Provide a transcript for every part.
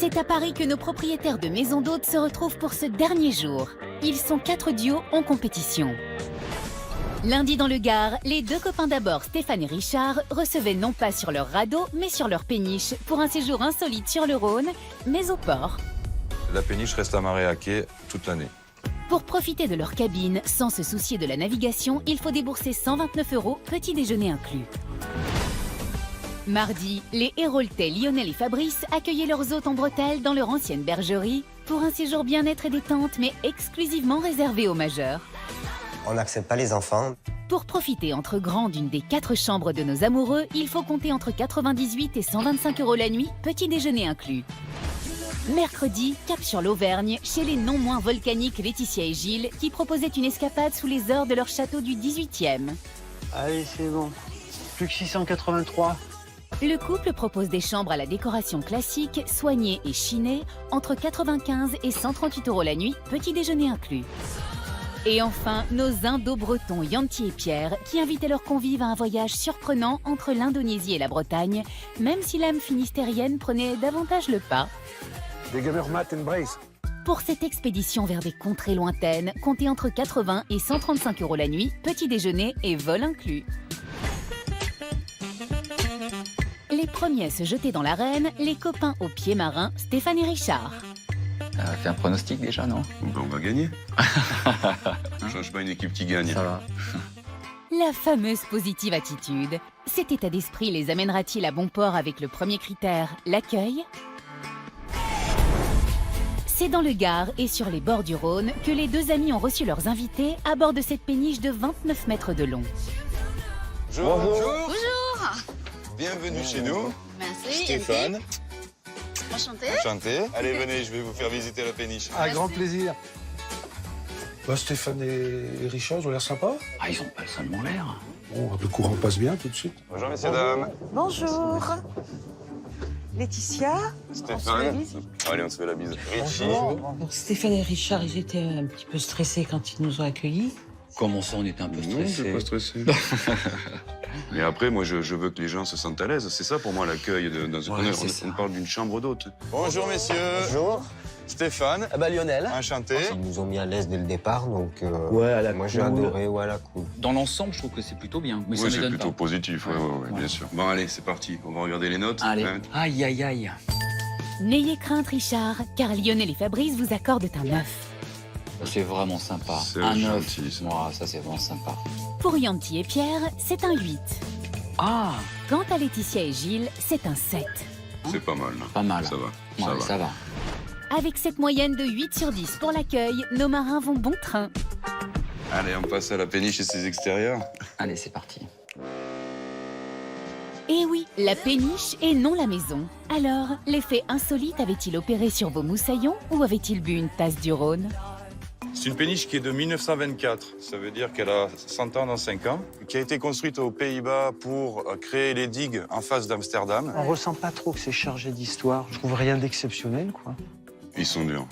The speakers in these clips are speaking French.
C'est à Paris que nos propriétaires de maisons d'hôtes se retrouvent pour ce dernier jour. Ils sont 4 duos en compétition. Lundi dans le Gard, les deux copains d'abord, Stéphane et Richard, recevaient non pas sur leur radeau, mais sur leur péniche pour un séjour insolite sur le Rhône, mais au port. La péniche reste amarrée à quai toute l'année. Pour profiter de leur cabine, sans se soucier de la navigation, il faut débourser 129 €, petit déjeuner inclus. Mardi, les Héroltais, Lionel et Fabrice accueillaient leurs hôtes en bretelles dans leur ancienne bergerie pour un séjour bien-être et détente, mais exclusivement réservé aux majeurs. On n'accepte pas les enfants. Pour profiter entre grands d'une des 4 chambres de nos amoureux, il faut compter entre 98 et 125 € la nuit, petit déjeuner inclus. Mercredi, cap sur l'Auvergne, chez les non moins volcaniques Laetitia et Gilles, qui proposaient une escapade sous les ors de leur château du 18e. Allez, c'est bon. Plus que 683. Le couple propose des chambres à la décoration classique, soignées et chinées, entre 95 et 138 € la nuit, petit déjeuner inclus. Et enfin, nos Indo-Bretons Yanti et Pierre, qui invitaient leurs convives à un voyage surprenant entre l'Indonésie et la Bretagne, même si l'âme finistérienne prenait davantage le pas. Pour cette expédition vers des contrées lointaines, comptez entre 80 et 135 € la nuit, petit déjeuner et vol inclus. Les premiers à se jeter dans l'arène, les copains aux pieds marins, Stéphane et Richard. Fait un pronostic déjà, non? On va gagner. On change pas une équipe qui gagne. Ça va. La fameuse positive attitude. Cet état d'esprit les amènera-t-il à bon port avec le premier critère, l'accueil? C'est dans le Gard et sur les bords du Rhône que les deux amis ont reçu leurs invités à bord de cette péniche de 29 mètres de long. Bonjour. Bonjour. Bienvenue chez nous. Merci. Stéphane. Enchanté. Enchanté. Allez, venez, je vais vous faire visiter la péniche. À grand plaisir. Stéphane et Richard, ils ont l'air sympas. Ah, ils ont pas seulement l'air. Bon, le courant passe bien tout de suite. Bonjour, messieurs, dames. Bonjour. Laetitia. Stéphane. Allez, on se fait la bise. Richie. Stéphane et Richard, ils étaient un petit peu stressés quand ils nous ont accueillis. Comment ça, on était un peu Non, je stressés? suis pas stressé. Mais après, moi, je veux que les gens se sentent à l'aise. C'est ça, pour moi, l'accueil. On parle d'une chambre d'hôte. Bonjour, messieurs. Bonjour. Stéphane. Lionel. Enchanté. Ils nous ont mis à l'aise dès le départ, donc moi j'ai cool. adoré, voilà, cool. Dans l'ensemble, je trouve que c'est plutôt bien. Mais ça Oui, c'est m'étonne plutôt pas. positif, ouais, bien sûr. Bon, allez, c'est parti. On va regarder les notes. Allez. Hein. Aïe, aïe, aïe. N'ayez crainte Richard, car Lionel et Fabrice vous accordent un 9. C'est vraiment sympa. C'est Un 9. gentil, ça. Moi, ça, c'est vraiment sympa. Pour Yanti et Pierre, c'est un 8. Ah, Quant à Laetitia et Gilles, c'est un 7. C'est pas mal. pas mal. Ça va. Ouais, ça va. Avec cette moyenne de 8 sur 10 pour l'accueil, nos marins vont bon train. Allez, on passe à la péniche et ses extérieurs. Allez, c'est parti. Et oui, la péniche et non la maison. Alors, l'effet insolite avait-il opéré sur vos moussaillons ou avait-il bu une tasse du Rhône? C'est une péniche qui est de 1924. Ça veut dire qu'elle a 100 ans dans 5 ans. Qui a été construite aux Pays-Bas pour créer les digues en face d'Amsterdam. On ressent pas trop que c'est chargé d'histoire. Je trouve rien d'exceptionnel, quoi. Ils sont durs.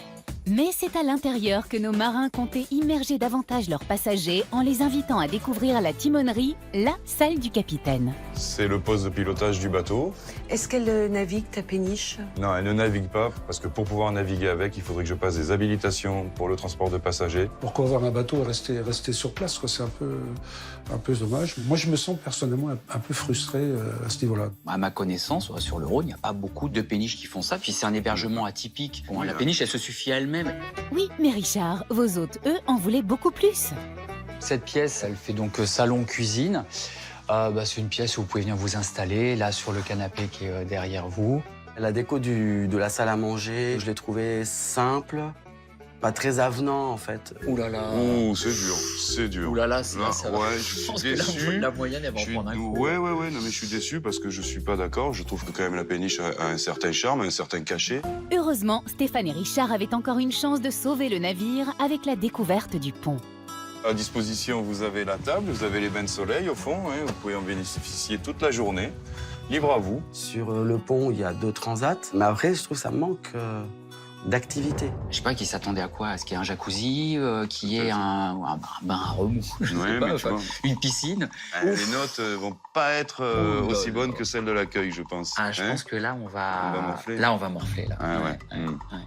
Mais c'est à l'intérieur que nos marins comptaient immerger davantage leurs passagers en les invitant à découvrir la timonerie, la salle du capitaine. C'est le poste de pilotage du bateau. Est-ce qu'elle navigue, ta péniche? Non, elle ne navigue pas, parce que pour pouvoir naviguer avec, il faudrait que je passe des habilitations pour le transport de passagers. Pourquoi avoir un bateau et rester sur place, quoi? C'est un peu dommage. Moi, je me sens personnellement un peu frustré à ce niveau-là. À ma connaissance, sur le Rhône, il n'y a pas beaucoup de péniches qui font ça. Puis c'est un hébergement atypique. Bon, la péniche, elle se suffit à elle-même. Oui, mais Richard, vos hôtes, eux, en voulaient beaucoup plus. Cette pièce, elle fait donc salon-cuisine. C'est une pièce où vous pouvez venir vous installer, là, sur le canapé qui est derrière vous. La déco de la salle à manger, je l'ai trouvée simple, pas très avenant en fait. Ouh là là. Ouh, c'est dur, c'est dur. Ouh là là, ça va. Ouais, je pense suis que déçu. la moyenne, elle va en prendre un coup. Ouais, non, mais je suis déçu parce que je suis pas d'accord. Je trouve que quand même la péniche a un certain charme, un certain cachet. Heureusement, Stéphane et Richard avaient encore une chance de sauver le navire avec la découverte du pont. À disposition, vous avez la table, vous avez les bains de soleil au fond. Hein, vous pouvez en bénéficier toute la journée. Libre à vous. Sur le pont, il y a 2 transats, mais après, je trouve que ça manque d'activité. Je sais pas, qui s'attendait à quoi? À ce qu'il y ait un jacuzzi, qu'il y ait un bain à remous, je sais pas, mais tu enfin, vois. une piscine. Les notes vont pas être aussi bonnes que celles de l'accueil, je pense. Ah, je Hein? pense que là, on va morfler. Là, on va morfler, là. Ah ouais. Ouais.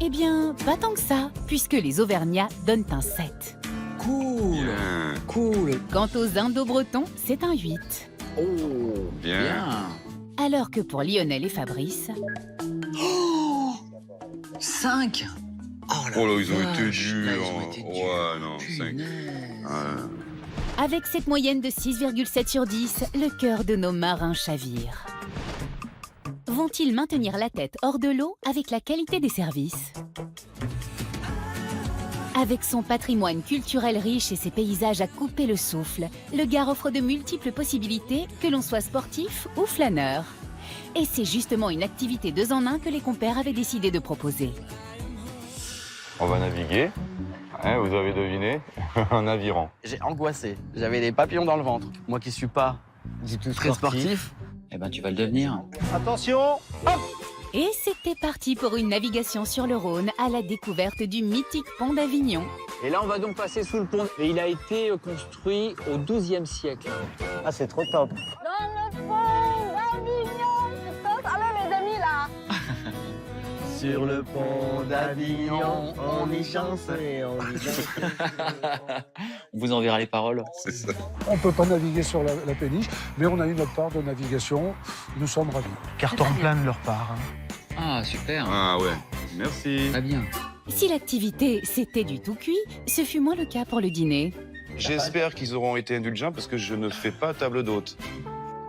Eh bien, pas tant que ça, puisque les Auvergnats donnent un 7. Cool, Bien. cool. Quant aux Indo-Bretons, c'est un 8. Oh, Bien. bien. Alors que pour Lionel et Fabrice, 5. Oh Oh là, ils ont été vache, là, durs. ils ont été durs. Ouais, non, 5. Punaise. avec cette moyenne de 6,7 sur 10, le cœur de nos marins chavire. Vont-ils maintenir la tête hors de l'eau avec la qualité des services? Avec son patrimoine culturel riche et ses paysages à couper le souffle, le Gard offre de multiples possibilités, que l'on soit sportif ou flâneur. Et c'est justement une activité 2 en 1 que les compères avaient décidé de proposer. On va naviguer. Hein, vous avez deviné, en aviron. J'ai angoissé. J'avais des papillons dans le ventre. Moi qui suis pas Du tout très sportif. Eh ben, tu vas le devenir. Attention. Et c'était parti pour une navigation sur le Rhône à la découverte du mythique pont d'Avignon. Et là, on va donc passer sous le pont. Et il a été construit au XIIe siècle. Ah, c'est trop top. Dans le pont d'Avignon. Allez les amis là. Sur le pont d'Avignon, on y chance et on y danse. On vous enverra les paroles. C'est ça. On ne peut pas naviguer sur la péniche, mais on a eu notre part de navigation. Nous sommes ravis. Carton plein de leur part. Ah, super. Ah ouais, merci. Très bien. Si l'activité c'était du tout cuit, ce fut moins le cas pour le dîner. J'espère qu'ils auront été indulgents parce que je ne fais pas table d'hôte.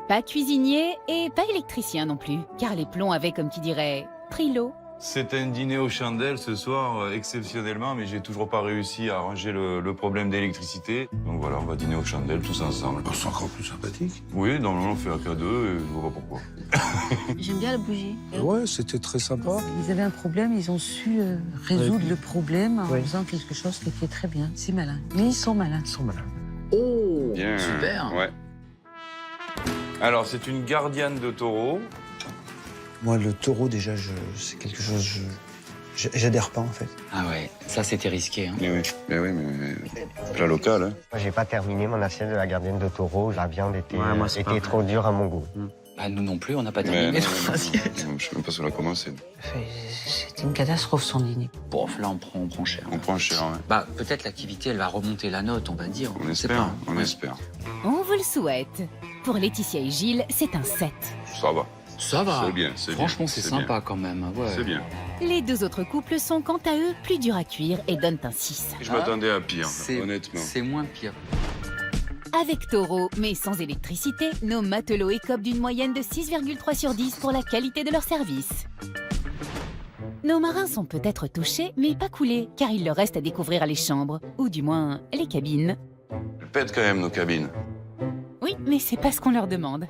Pas cuisinier et pas électricien non plus, car les plombs avaient, comme qui dirait, pris l'eau. C'est un dîner aux chandelles ce soir, exceptionnellement, mais j'ai toujours pas réussi à arranger le problème d'électricité. Donc voilà, on va dîner aux chandelles tous ensemble. C'est encore plus sympathique. Oui, normalement on fait un cadeau et je vois pas pourquoi. J'aime bien la bougie. Ouais, c'était très sympa. Ils avaient un problème, ils ont su résoudre le problème en faisant quelque chose qui était très bien. C'est malin. Mais ils sont malins. Oh, Bien. super. Ouais. Alors, c'est une gardienne de taureau. Moi, le taureau, déjà, c'est quelque chose... J'adhère pas, en fait. Ah ouais, ça c'était risqué. Hein. Mais plat local. Hein. Moi, j'ai pas terminé mon assiette de la gardienne de taureau. La viande était, Ouais, moi, c'est pas était vrai. trop dure à mon goût. Bah, nous non plus, on n'a pas Mais terminé non, notre assiette. je sais même pas si on a commencé. C'était une catastrophe son dîner. Bon, là, on prend cher. On prend cher, ouais. Bah, peut-être l'activité, elle va remonter la note, on va dire. On sait espère, pas. on Ouais. espère. On vous le souhaite. Pour Laetitia et Gilles, c'est un 7. Ça va. Ça va. C'est bien, c'est bien. Franchement, c'est C'est sympa quand même. Ouais. C'est bien. Les 2 autres couples sont quant à eux plus durs à cuire et donnent un 6. Je m'attendais à pire, C'est- honnêtement. C'est moins pire. Avec taureau, mais sans électricité, nos matelots écopent d'une moyenne de 6,3 sur 10 pour la qualité de leur service. Nos marins sont peut-être touchés, mais pas coulés, car il leur reste à découvrir les chambres, ou du moins les cabines. Elles pètent quand même nos cabines. Oui, mais c'est pas ce qu'on leur demande.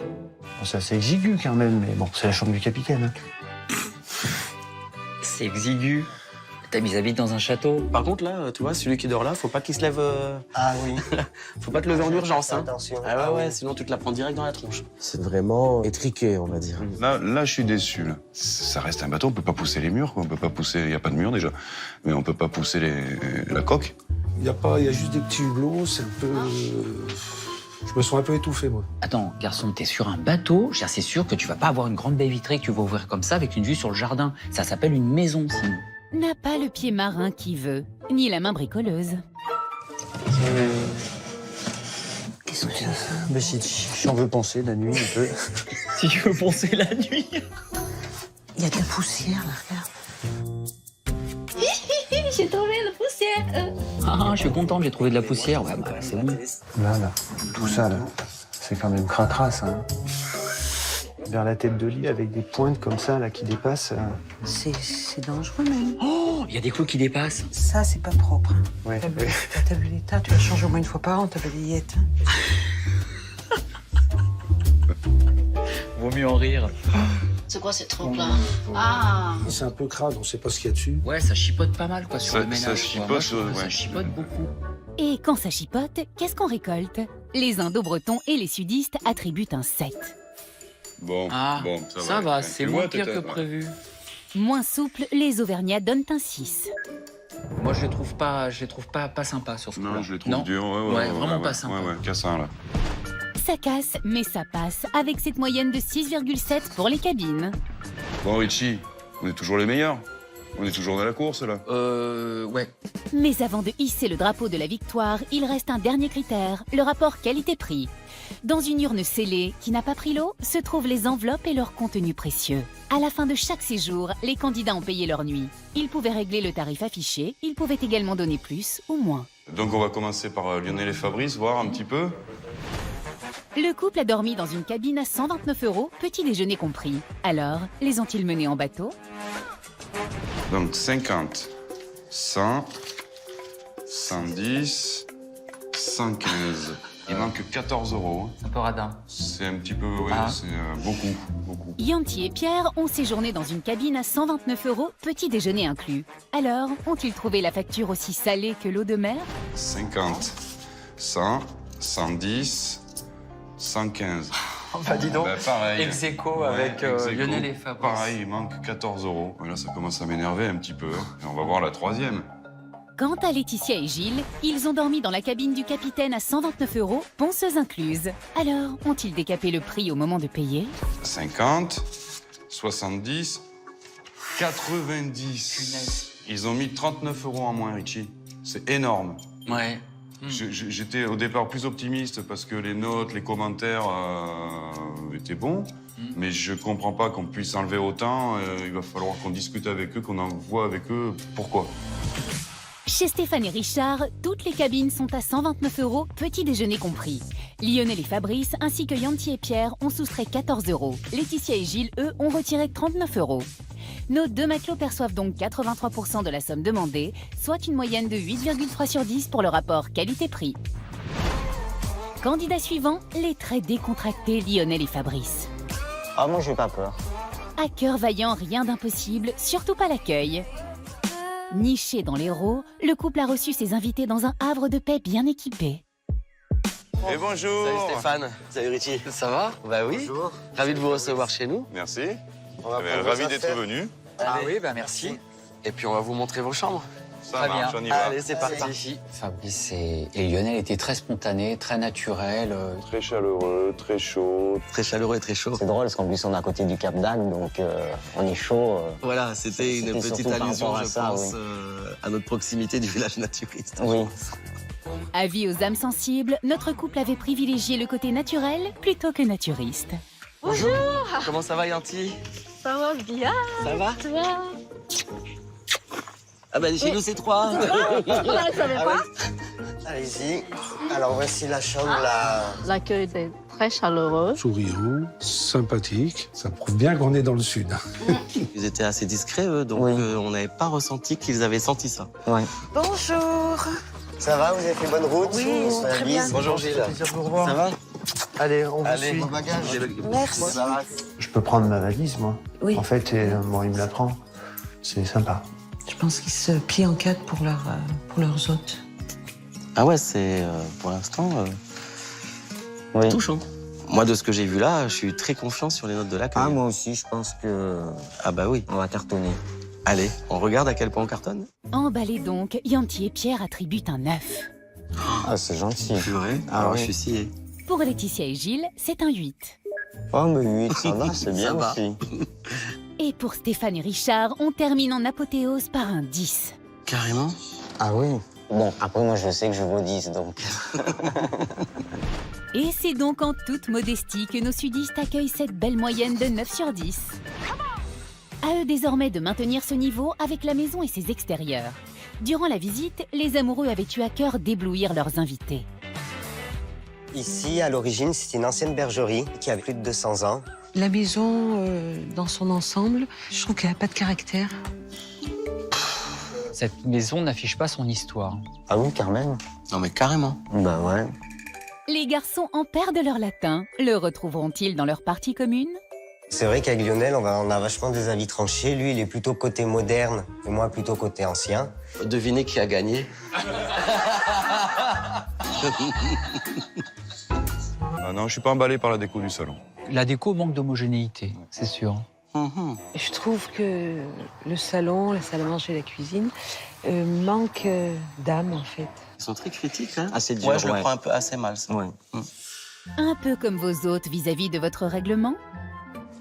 C'est assez exigu, quand même, mais bon, c'est la chambre du capitaine. Hein. C'est exigu. T'as mis habite dans un château. Par contre, là, tu vois, celui qui dort là, faut pas qu'il se lève... Ah oui. Faut pas te lever en urgence, hein. Attention. Ah ouais, sinon tu te la prends direct dans la tronche. C'est vraiment étriqué, on va dire. Là, je suis déçu. Là. Ça reste un bateau, on peut pas pousser les murs, quoi. On peut pas pousser. Il y a pas de mur déjà, mais on peut pas pousser la coque. Il y a juste des petits hublots, c'est un peu... Je me sens un peu étouffé, moi. Attends, garçon, t'es sur un bateau. Je veux dire, c'est sûr que tu vas pas avoir une grande baie vitrée que tu vas ouvrir comme ça avec une vue sur le jardin. Ça s'appelle une maison, sinon. N'a pas le pied marin qui veut, ni la main bricoleuse. Qu'est-ce que c'est ça? Mais si on veut penser la nuit, un peu. Si tu veux penser la nuit. Il y a de la poussière, là, regarde. J'ai trouvé la poussière. Ah, je suis contente, j'ai trouvé de la poussière. Ouais, bah, c'est bon. Là, tout ça, là, c'est quand même cracrasse, hein. Vers la tête de lit, avec des pointes comme ça, là, qui dépassent. C'est dangereux, même. Oh, il y a des clous qui dépassent. Ça, c'est pas propre. Hein. Ouais. T'as vu l'état? Tu la changes au moins une fois par an, ta balayette. Vaut mieux en rire. C'est quoi cette truc là? Ah. C'est un peu crade, on sait pas ce qu'il y a dessus. Ouais, ça chipote pas mal, quoi, sur Ça- le ménage. ça quoi. chipote, Moi, je trouve que ouais. Ça chipote beaucoup. Et quand ça chipote, qu'est-ce qu'on récolte? Les Indo-Bretons et les sudistes attribuent un 7. Bon, Ah, bon, ça va, Tu c'est vois, moins pire que peut-être, ouais. prévu. Moins souple, les Auvergnats donnent un 6. Moi, je les trouve pas sympas sur ce coup-là. Non, je les trouve durs. Vraiment pas sympa. Ouais, cassant, là. Ça casse, mais ça passe, avec cette moyenne de 6,7 pour les cabines. Bon, Richie, on est toujours les meilleurs. On est toujours dans la course, là. Ouais. Mais avant de hisser le drapeau de la victoire, il reste un dernier critère, le rapport qualité-prix. Dans une urne scellée qui n'a pas pris l'eau, se trouvent les enveloppes et leur contenu précieux. À la fin de chaque séjour, les candidats ont payé leur nuit. Ils pouvaient régler le tarif affiché, ils pouvaient également donner plus ou moins. Donc, on va commencer par Lionel et Fabrice, voir un petit peu. Le couple a dormi dans une cabine à 129 €, petit déjeuner compris. Alors, les ont-ils menés en bateau? Donc 50, 100, 110, 115. Il manque 14 €. Hein. Un peu radin. C'est un petit peu, oui, c'est beaucoup. Yanti et Pierre ont séjourné dans une cabine à 129 €, petit déjeuner inclus. Alors, ont-ils trouvé la facture aussi salée que l'eau de mer? 50, 100, 110, 115. Bah dis donc, pareil. ex aequo avec Lionel et Fabrice. Pareil, il manque 14 €. Et là, ça commence à m'énerver un petit peu. Et on va voir la troisième. Quant à Laetitia et Gilles, ils ont dormi dans la cabine du capitaine à 129 €, ponceuse incluse. Alors, ont-ils décapé le prix au moment de payer? 50, 70, 90. Punaise. Ils ont mis 39 € en moins, Richie. C'est énorme. Ouais. J'étais au départ plus optimiste parce que les notes, les commentaires étaient bons. Mais je comprends pas qu'on puisse enlever autant. Il va falloir qu'on discute avec eux, qu'on en voit avec eux pourquoi. Chez Stéphane et Richard, toutes les cabines sont à 129 €, petit déjeuner compris. Lionel et Fabrice, ainsi que Yanti et Pierre, ont soustrait 14 €. Laetitia et Gilles, eux, ont retiré 39 €. Nos deux matelots perçoivent donc 83% de la somme demandée, soit une moyenne de 8,3 sur 10 pour le rapport qualité-prix. Candidat suivant, les très décontractés Lionel et Fabrice. Ah, moi, j'ai pas peur. À cœur vaillant, rien d'impossible, surtout pas l'accueil. Niché dans l'Hérault, le couple a reçu ses invités dans un havre de paix bien équipé. Et bonjour. Salut Stéphane. Salut Richie. Ça va? Bah oui. Bonjour. Ravi de vous recevoir chez nous. Merci. On va prendre Ravi vos d'être affaires. venu. Ah oui, bah merci. Et puis on va vous montrer vos chambres. Ça Très marche, bien. on y va. Allez, c'est parti. Fabrice et Lionel étaient très spontanés, très naturels. Très chaleureux, très chaud. Très chaleureux et très chaud. C'est drôle parce qu'en plus, on est à côté du Cap d'Agde, donc on est chaud. Voilà, c'était une C'était petite surtout par allusion, rapport à je ça, pense, oui. à notre proximité du village naturiste. Oui. Avis aux âmes sensibles, notre couple avait privilégié le côté naturel plutôt que naturiste. Bonjour. Comment ça va, Yanti? Ça va bien. Ça va? Ça va. Ah bah chez nous c'est 3. Je ne savais pas. Allez-y. Alors, voici la chambre, là. L'accueil était très chaleureux. Souriant, sympathique. Ça prouve bien qu'on est dans le sud. Ils étaient assez discrets, eux, donc Oui. on n'avait pas ressenti qu'ils avaient senti ça. Ouais. Bonjour. Ça va, vous avez fait bonne route? Oui, Sur la très bise. bien. Bonjour Gilles. Ça va? Allez, on vous Allez, suit. Merci. Je peux prendre ma valise, moi. Oui. En fait, bon, il me la prend. C'est sympa. Je pense qu'ils se plient en quatre pour leurs hôtes. Ah ouais, c'est pour l'instant Oui. touchant. Moi, de ce que j'ai vu là, je suis très confiant sur les notes de l'accueil. Ah, moi aussi, je pense que Ah bah oui. on va cartonner. Allez, on regarde à quel point on cartonne. Emballés donc, Yanti et Pierre attribuent un 9. Ah, c'est gentil. Purée. Ah Alors oui. je suis scié. Pour Laetitia et Gilles, c'est un 8. Oh, mais 8, ça va, c'est bien Ça va. aussi. Et pour Stéphane et Richard, on termine en apothéose par un 10. Carrément. Ah oui. Bon, après, moi, je sais que je vaux 10, donc. Et c'est donc en toute modestie que nos sudistes accueillent cette belle moyenne de 9 sur 10. À eux désormais de maintenir ce niveau avec la maison et ses extérieurs. Durant la visite, les amoureux avaient eu à cœur d'éblouir leurs invités. Ici, à l'origine, c'est une ancienne bergerie qui a plus de 200 ans. La maison, dans son ensemble, je trouve qu'elle n'a pas de caractère. Cette maison n'affiche pas son histoire. Ah oui, Carmen? Non mais carrément. Bah ouais. Les garçons en perdent leur latin. Le retrouveront-ils dans leur partie commune? C'est vrai qu'avec Lionel, on a vachement des avis tranchés. Lui, il est plutôt côté moderne et moi plutôt côté ancien. Devinez qui a gagné. Ah non, je suis pas emballé par la déco du salon. La déco manque d'homogénéité, c'est sûr. Je trouve que le salon, la salle à manger et la cuisine manquent d'âme, en fait. Ils sont très critiques, hein. Assez dur, Ouais, je le prends un peu assez mal, ça. Ouais. Un peu comme vos hôtes vis-à-vis de votre règlement?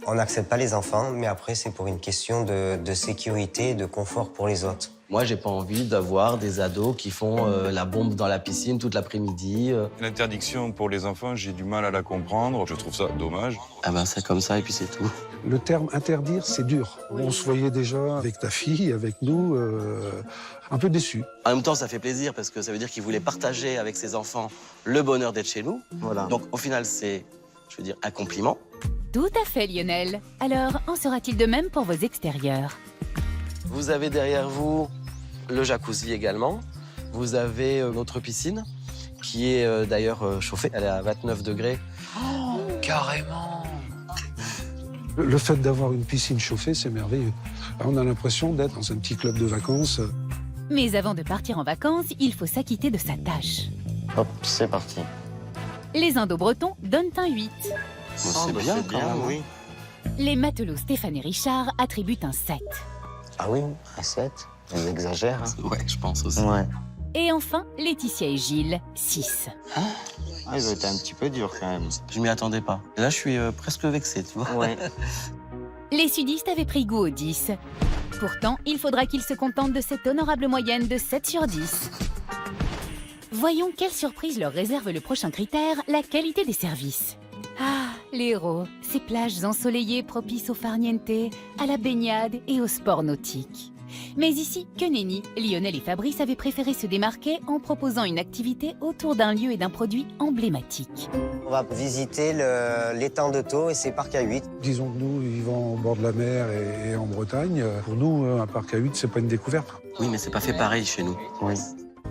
On n'accepte pas les enfants, mais après, c'est pour une question de sécurité et de confort pour les hôtes. Moi, j'ai pas envie d'avoir des ados qui font la bombe dans la piscine toute l'après-midi. L'interdiction pour les enfants, j'ai du mal à la comprendre. Je trouve ça dommage. Ah ben, c'est comme ça et puis c'est tout. Le terme interdire, c'est dur. On se voyait déjà avec ta fille, avec nous, un peu déçus. En même temps, ça fait plaisir parce que ça veut dire qu'ils voulaient partager avec ses enfants le bonheur d'être chez nous. Voilà. Donc, au final, c'est, je veux dire, un compliment. Tout à fait, Lionel. Alors, en sera-t-il de même pour vos extérieurs? Vous avez derrière vous le jacuzzi également. Vous avez notre piscine qui est d'ailleurs chauffée. Elle est à 29 degrés. Oh, carrément. Le fait d'avoir une piscine chauffée, c'est merveilleux. On a l'impression d'être dans un petit club de vacances. Mais avant de partir en vacances, il faut s'acquitter de sa tâche. Hop, c'est parti. Les Indo-Bretons donnent un 8. C'est bien, quand même. oui. Les matelots Stéphane et Richard attribuent un 7. Ah oui, un 7. On exagère. Hein. Ouais, je pense aussi. Ouais. Et enfin, Laetitia et Gilles, 6. Ah, ils ont été un petit peu durs quand même. Je m'y attendais pas. Et là, je suis presque vexé, tu vois. Ouais. Les sudistes avaient pris goût au 10. Pourtant, il faudra qu'ils se contentent de cette honorable moyenne de 7 sur 10. Voyons quelle surprise leur réserve le prochain critère, la qualité des services. Ah, les héros, ces plages ensoleillées propices au farniente, à la baignade et au sport nautique. Mais ici, que nenni, Lionel et Fabrice avaient préféré se démarquer en proposant une activité autour d'un lieu et d'un produit emblématique. On va visiter l'étang de Thau et ses parcs à 8. Disons que nous, vivons au bord de la mer et en Bretagne. Pour nous, un parc à 8, c'est pas une découverte. Oui, mais c'est pas fait pareil chez nous. Oui.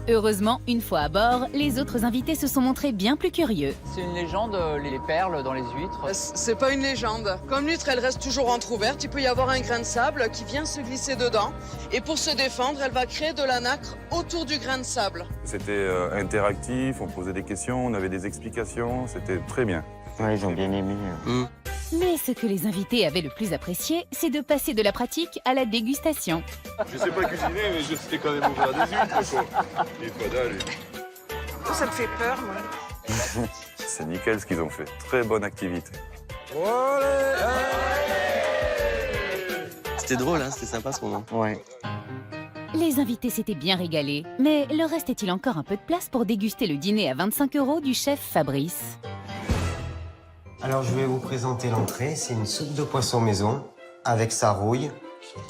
Heureusement, une fois à bord, les autres invités se sont montrés bien plus curieux. C'est une légende, les perles dans les huîtres. C'est pas une légende. Comme l'huître, elle reste toujours entrouverte, il peut y avoir un grain de sable qui vient se glisser dedans. Et pour se défendre, elle va créer de la nacre autour du grain de sable. C'était interactif, on posait des questions, on avait des explications, c'était très bien. Ouais, ils ont bien aimé. Mais ce que les invités avaient le plus apprécié, c'est de passer de la pratique à la dégustation. Je sais pas cuisiner, mais je sais quand même ouvrir des huîtres, quoi. Les fadas, Ça me fait peur, moi. c'est nickel ce qu'ils ont fait. Très bonne activité. C'était drôle, hein, c'était sympa ce moment. Ouais. Les invités s'étaient bien régalés, mais leur restait-il encore un peu de place pour déguster le dîner à 25 € du chef Fabrice? Alors, je vais vous présenter l'entrée. C'est une soupe de poisson maison avec sa rouille.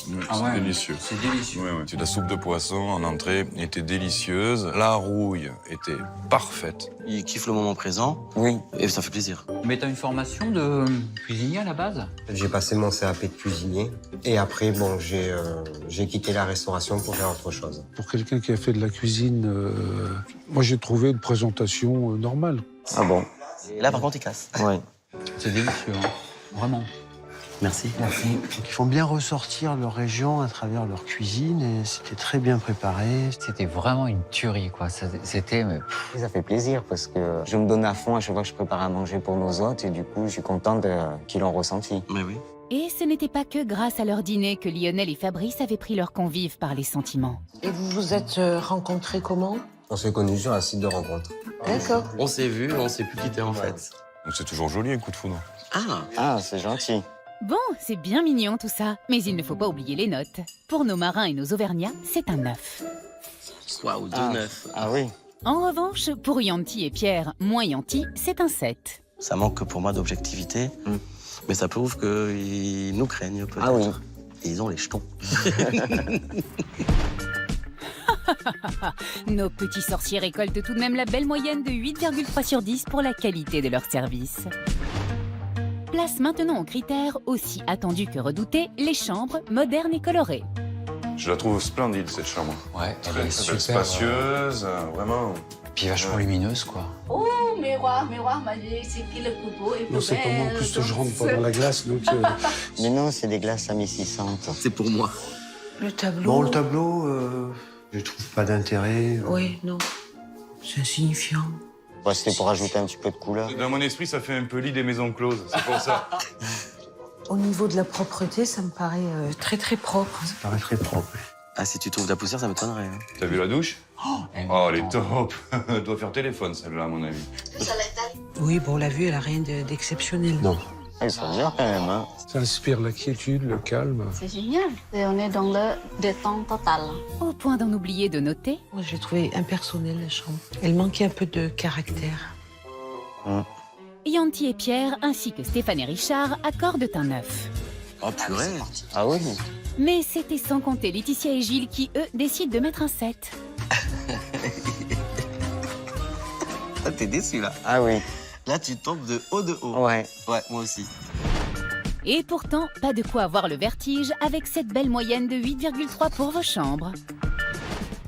C'est délicieux. C'est délicieux. Ouais, ouais. La soupe de poisson en entrée était délicieuse. La rouille était parfaite. Ils kiffent le moment présent. Oui. Et ça fait plaisir. Mais t'as une formation de cuisinier à la base? J'ai passé mon CAP de cuisinier. Et après, bon, j'ai quitté la restauration pour faire autre chose. Pour quelqu'un qui a fait de la cuisine, moi, j'ai trouvé une présentation normale. Ah bon? Et là, par contre, ils cassent. Ouais. C'est délicieux, hein. Vraiment. Merci. Merci. Donc, ils font bien ressortir leur région à travers leur cuisine et c'était très bien préparé. C'était vraiment une tuerie, quoi. C'était... Ça fait plaisir parce que je me donne à fond à chaque fois que je prépare à manger pour nos hôtes et du coup, je suis contente qu'ils l'ont ressenti. Mais oui. Et ce n'était pas que grâce à leur dîner que Lionel et Fabrice avaient pris leurs convives par les sentiments. Et vous vous êtes rencontrés comment? On s'est connus sur un site de rencontre. D'accord. On s'est vus, on s'est plus quittés en fait. Donc c'est toujours joli un coup de foudre. Ah, c'est gentil. Bon, c'est bien mignon tout ça, mais il ne faut pas oublier les notes. Pour nos marins et nos auvergnats, c'est un 9. Waouh, 2-9. Ah oui. En revanche, pour Yanti et Pierre, moins Yanti, c'est un 7. Ça manque pour moi d'objectivité, mais ça prouve qu'ils nous craignent peut-être. Ah oui. Et ils ont les jetons. Nos petits sorciers récoltent tout de même la belle moyenne de 8,3 sur 10 pour la qualité de leur service. Place maintenant aux critères aussi attendus que redoutés, les chambres modernes et colorées. Je la trouve splendide cette chambre. Ouais, elle Très, est très super. spacieuse, vraiment. Puis vachement lumineuse, quoi. Oh, miroir magique, c'est qui le plus beau et plus Non, c'est pas moi. En plus, je rentre pas dans la glace, donc... Mais non, c'est des glaces à 1600. C'est pour moi. Le tableau. Bon, le tableau, je trouve pas d'intérêt. Oui, non. C'est insignifiant. Ouais, c'était pour ajouter un petit peu de couleur. Dans mon esprit, ça fait un peu lit des maisons closes, c'est pour ça. Au niveau de la propreté, ça me paraît très très propre. Ça paraît très propre. Ah, si tu trouves de la poussière, ça m'étonnerait. Hein. T'as vu la douche? Oh, elle est top. Elle doit faire téléphone, celle-là, à mon avis. Oui, bon, on l'a vue, elle a rien d'exceptionnel. Non. Ils sont bien quand même. Hein. Ça inspire la quiétude, le calme. C'est génial. Et on est dans le détente totale. Au point d'en oublier de noter, Moi, je l'ai trouvée impersonnelle, la chambre. Elle manquait un peu de caractère. Yanti et Pierre, ainsi que Stéphane et Richard, accordent un 9. Oh purée. Ah oui. Mais c'était sans compter Laetitia et Gilles qui, eux, décident de mettre un 7. Ah, t'es déçu là. Ah oui. Là, tu tombes de haut de haut. Ouais. Ouais, moi aussi. Et pourtant, pas de quoi avoir le vertige avec cette belle moyenne de 8,3 pour vos chambres.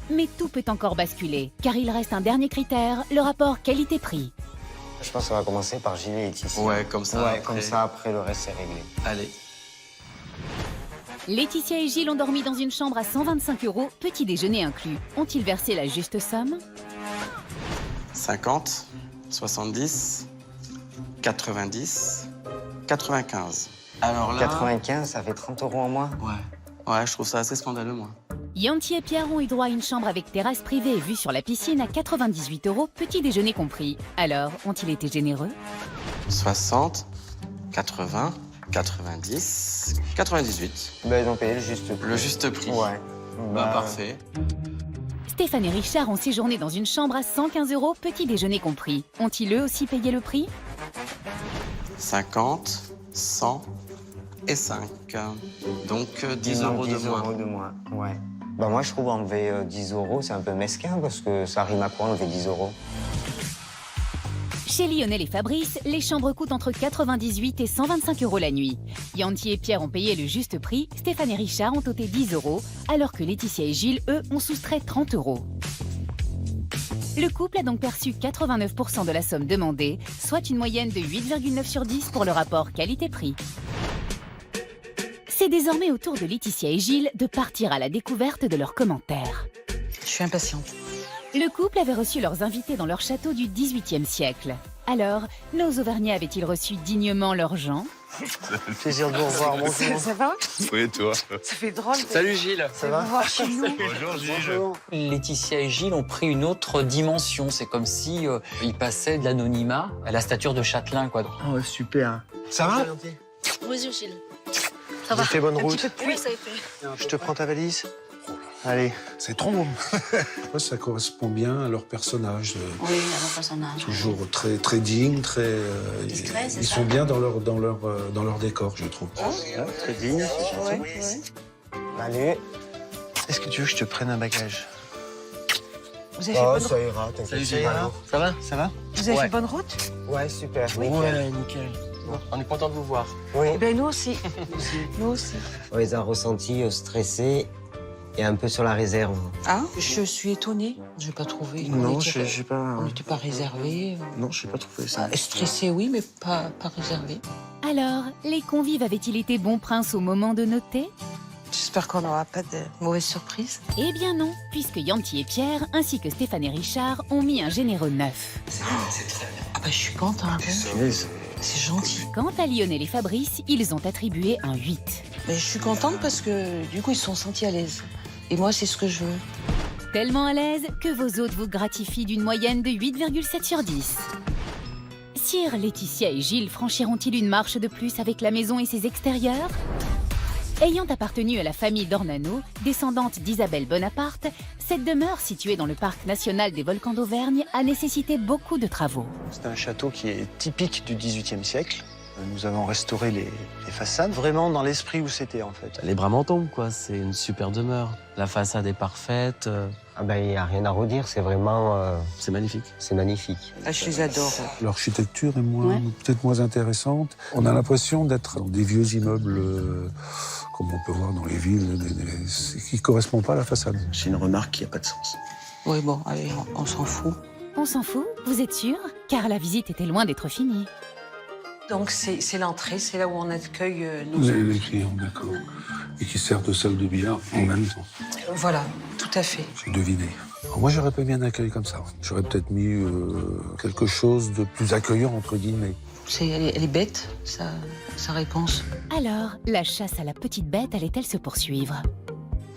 Mais tout peut encore basculer, car il reste un dernier critère, le rapport qualité-prix. Je pense qu'on va commencer par Gilles et Laetitia. Ouais, comme ça. Ouais, après. comme ça, après, le reste, c'est réglé. Allez. Laetitia et Gilles ont dormi dans une chambre à 125 €, petit déjeuner inclus. Ont-ils versé la juste somme? 50, 70, 90, 95. Alors là... 95, ça fait 30 € en moins. Ouais. Ouais, je trouve ça assez scandaleux, moi. Yanti et Pierre ont eu droit à une chambre avec terrasse privée et vue sur la piscine à 98 €, petit déjeuner compris. Alors, ont-ils été généreux? 60, 80, 90, 98. Ben, ils ont payé le juste prix. Le juste prix. Ouais. Bah, parfait. Stéphane et Richard ont séjourné dans une chambre à 115 €, petit déjeuner compris. Ont-ils eux aussi payé le prix? 50, 100 et 5. Donc 10 € de 10 moins. € de moins, ouais. Bah moi, je trouve enlever 10 €, c'est un peu mesquin parce que ça rime à quoi enlever 10 €? Chez Lionel et Fabrice, les chambres coûtent entre 98 et 125 € la nuit. Yanti et Pierre ont payé le juste prix, Stéphane et Richard ont ôté 10 €, alors que Laetitia et Gilles, eux, ont soustrait 30 €. Le couple a donc perçu 89% de la somme demandée, soit une moyenne de 8,9 sur 10 pour le rapport qualité-prix. C'est désormais au tour de Laetitia et Gilles de partir à la découverte de leurs commentaires. Je suis impatiente. Le couple avait reçu leurs invités dans leur château du XVIIIe siècle. Alors, nos Auvergnats avaient-ils reçu dignement leurs gens? Plaisir de vous revoir, bonjour. Ça va? Oui, toi. Ça fait drôle. Salut Gilles. Ça va voir chez nous. Bonjour, Gilles. Laetitia et Gilles ont pris une autre dimension. C'est comme si ils passaient de l'anonymat à la stature de châtelain, quoi. Oh, super. Ça va? Bonjour Gilles. Ça va? Fais bonne Un route. petit peu de pluie. ça a été. Je te prends ta valise. Allez. C'est trop bon. Ça correspond bien à leur personnage. Oui, à mon personnage. Toujours très, très digne, très. Discret, c'est ils ça. sont bien dans leur décor, je trouve. Très digne, c'est gentil. Allez. Est-ce que tu veux que je te prenne un bagage? Vous avez fait Oh, bonne route? ça ira, t'inquiète. Ça ira? Ça va? Ça va? Vous avez fait bonne route? Ouais, super. Ouais, nickel. On est content de vous voir. Oui. Eh ben nous aussi. Nous aussi. On les a ressentis stressés et un peu sur la réserve. Ah, je suis étonnée. Je n'ai pas trouvé. Non, j'ai j'ai pas... On n'était pas réservés. Non, j'ai pas trouvé ça. Stressé, oui, mais pas réservé. Alors, les convives avaient-ils été bons princes au moment de noter? J'espère qu'on n'aura pas de mauvaises surprises. Eh bien non, puisque Yanti et Pierre, ainsi que Stéphane et Richard, ont mis un généreux 9. Ah bah je suis contente. C'est gentil. Quant à Lionel et Fabrice, ils ont attribué un 8. Mais je suis contente parce que du coup ils se sont sentis à l'aise. Et moi c'est ce que je veux. Tellement à l'aise que vos hôtes vous gratifient d'une moyenne de 8,7 sur 10. Sire, Laetitia et Gilles franchiront-ils une marche de plus avec la maison et ses extérieurs? Ayant appartenu à la famille d'Ornano, descendante d'Isabelle Bonaparte, cette demeure située dans le parc national des volcans d'Auvergne a nécessité beaucoup de travaux. C'est un château qui est typique du XVIIIe siècle. Nous avons restauré les façades, vraiment dans l'esprit où c'était en fait. Les bras m'en tombent, quoi. C'est une super demeure. La façade est parfaite. Ah ben, il n'y a rien à redire, c'est vraiment... C'est magnifique. c'est magnifique. Ah, je les adore. L'architecture est peut-être moins intéressante. On a l'impression d'être dans des vieux immeubles, comme on peut voir dans les villes, qui ne correspondent pas à la façade. C'est une remarque qui n'a pas de sens. Oui bon, allez, on s'en fout. On s'en fout, vous êtes sûr? Car la visite était loin d'être finie. Donc c'est l'entrée, c'est là où on accueille nos... Les clients, d'accord. Et qui servent de salle de billard en même temps. Voilà, tout à fait. J'ai deviné. Alors moi, j'aurais pas mis un accueil comme ça. J'aurais peut-être mis quelque chose de plus accueillant, entre guillemets. Elle est bête, sa réponse. Alors, la chasse à la petite bête allait-elle se poursuivre?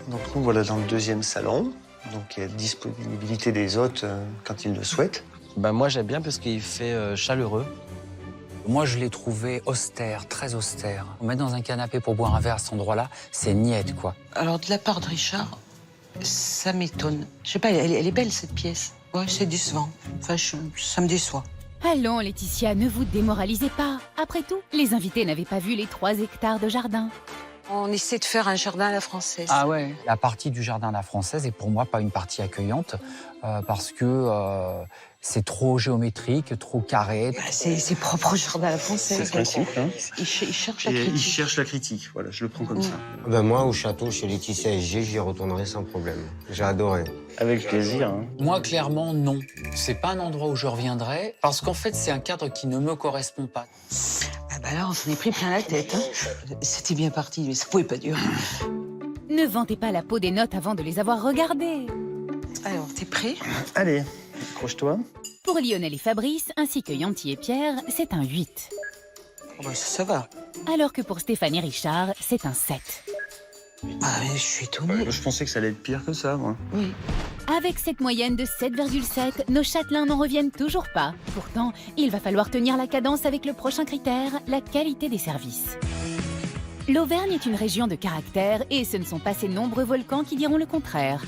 Donc nous voilà dans le deuxième salon. Donc il y a disponibilité des hôtes quand ils le souhaitent. Moi, j'aime bien parce qu'il fait chaleureux. Moi, je l'ai trouvé austère, très austère. On met dans un canapé pour boire un verre à cet endroit-là, c'est niette, quoi. Alors, de la part de Richard, ça m'étonne. Je sais pas, elle est belle, cette pièce. Ouais, c'est décevant. Enfin, ça me déçoit. Allons, Laetitia, ne vous démoralisez pas. Après tout, les invités n'avaient pas vu les 3 hectares de jardin. On essaie de faire un jardin à la française. Ah ouais. La partie du jardin à la française est pour moi pas une partie accueillante parce que c'est trop géométrique, trop carré. C'est propre au jardin à la française. C'est ce principe. Hein. Il cherche la Et critique. il cherche la critique. Voilà, je le prends comme ça. Moi, au château, chez Laetitia et G, j'y retournerai sans problème. J'ai adoré. Avec plaisir. Hein. Moi, clairement, non. C'est pas un endroit où je reviendrai parce qu'en fait, c'est un cadre qui ne me correspond pas. Là, on s'en est pris plein la tête. Hein. C'était bien parti, mais ça pouvait pas durer. Ne vantez pas la peau des notes avant de les avoir regardées. Alors, t'es prêt? Allez, accroche-toi. Pour Lionel et Fabrice, ainsi que Yanti et Pierre, c'est un 8. Ça va. Alors que pour Stéphane et Richard, c'est un 7. Je suis étonnée. Je pensais que ça allait être pire que ça, moi. Oui. Avec cette moyenne de 7,7, nos châtelains n'en reviennent toujours pas. Pourtant, il va falloir tenir la cadence avec le prochain critère, la qualité des services. L'Auvergne est une région de caractère et ce ne sont pas ces nombreux volcans qui diront le contraire.